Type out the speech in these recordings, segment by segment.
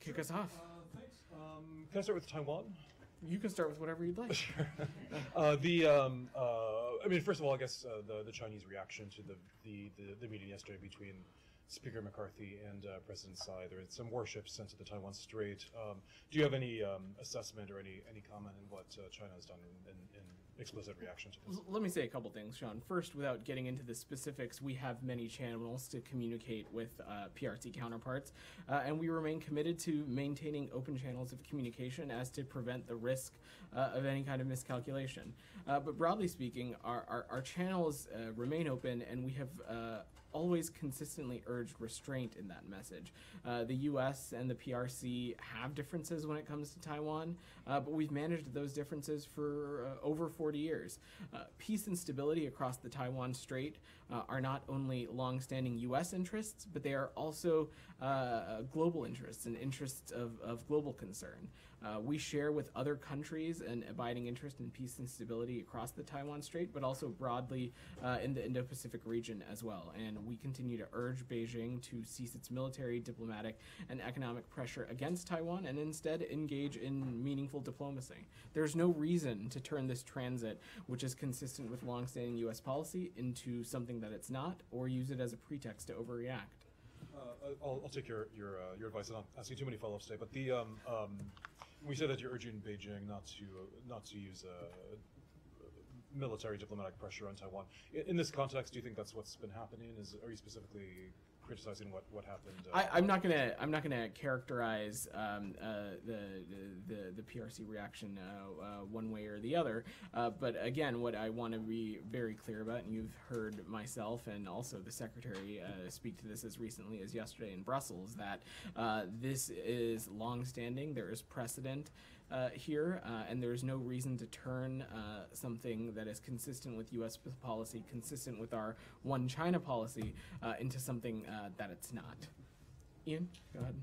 kick us off. Thanks. Can I start with Taiwan? You can start with whatever you'd like. Sure. First of all, I guess the Chinese reaction to the meeting yesterday between Speaker McCarthy and President Tsai. There were some warships sent to the Taiwan Strait. Do you have any assessment or any comment on what China has done in explicit reaction to this? Let me say a couple things, Sean. First, without getting into the specifics, we have many channels to communicate with PRC counterparts, and we remain committed to maintaining open channels of communication as to prevent the risk of any kind of miscalculation. But broadly speaking, our channels remain open, and we have always consistently urged restraint in that message. The US and the PRC have differences when it comes to Taiwan, but we've managed those differences for over 40 years. Peace and stability across the Taiwan Strait are not only long-standing US interests, but they are also global interests and interests of global concern. We share with other countries an abiding interest in peace and stability across the Taiwan Strait, but also broadly in the Indo-Pacific region as well. And we continue to urge Beijing to cease its military, diplomatic, and economic pressure against Taiwan and instead engage in meaningful diplomacy. There's no reason to turn this transit, which is consistent with longstanding U.S. policy, into something that it's not, or use it as a pretext to overreact. I'll take your advice. I'm not asking too many follow-ups today, but we said that you're urging Beijing not to use military diplomatic pressure on Taiwan. In this context, do you think that's what's been happening? Are you specifically criticizing what happened? I'm not gonna characterize the PRC reaction one way or the other. But again, what I want to be very clear about, and you've heard myself and also the Secretary speak to this as recently as yesterday in Brussels, that this is long-standing. There is precedent here, and there is no reason to turn something that is consistent with U.S. policy, consistent with our One China policy, into something that it's not. Ian, go ahead.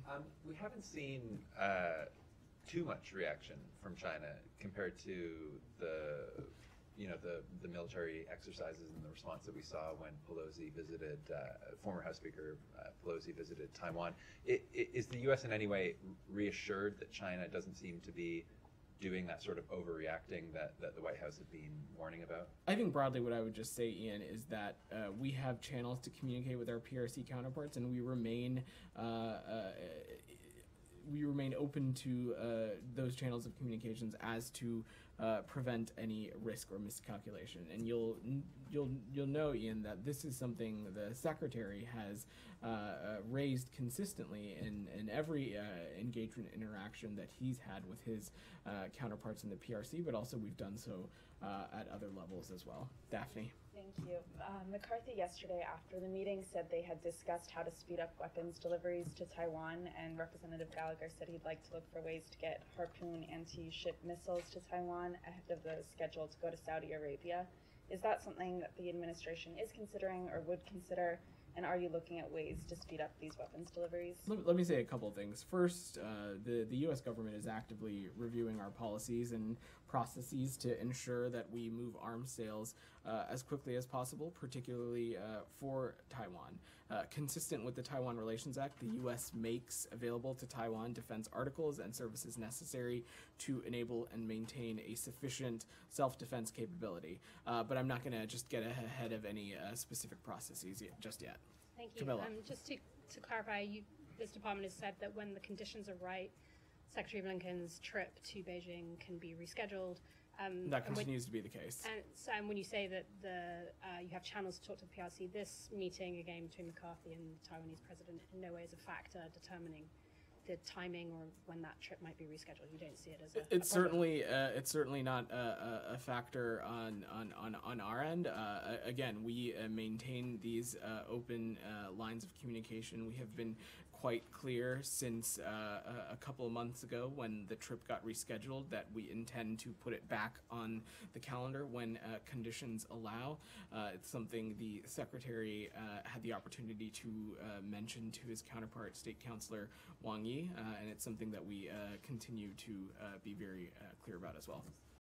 We haven't seen too much reaction from China compared to the military exercises and the response that we saw when Pelosi visited, former House Speaker Pelosi visited Taiwan. Is the U.S. in any way reassured that China doesn't seem to be doing that sort of overreacting that the White House had been warning about? I think broadly what I would just say, Ian, is that we have channels to communicate with our PRC counterparts, and we remain open to those channels of communications as to prevent any risk or miscalculation. And you'll know, Ian, that this is something the Secretary has raised consistently in every engagement interaction that he's had with his counterparts in the PRC, but also we've done so at other levels as well. Daphne. Thank you. McCarthy yesterday after the meeting said they had discussed how to speed up weapons deliveries to Taiwan, and Representative Gallagher said he'd like to look for ways to get Harpoon anti-ship missiles to Taiwan ahead of the schedule to go to Saudi Arabia. Is that something that the administration is considering or would consider? And are you looking at ways to speed up these weapons deliveries? Let me say a couple of things. First, the U.S. government is actively reviewing our policies and processes to ensure that we move arms sales as quickly as possible, particularly for Taiwan. Consistent with the Taiwan Relations Act, the U.S. makes available to Taiwan defense articles and services necessary to enable and maintain a sufficient self-defense capability. But I'm not going to just get ahead of any specific processes just yet. Thank you. Just to clarify, this department has said that when the conditions are right, Secretary Blinken's trip to Beijing can be rescheduled. That continues to be the case. And when you say that you have channels to talk to the PRC, this meeting again between McCarthy and the Taiwanese president in no way is a factor determining the timing or when that trip might be rescheduled. You don't see it as it's certainly not a factor on our end. Again, we maintain these open lines of communication. We have been quite clear since a couple of months ago when the trip got rescheduled that we intend to put it back on the calendar when conditions allow. It's something the Secretary had the opportunity to mention to his counterpart, State Councilor Wang Yi, and it's something that we continue to be very clear about as well.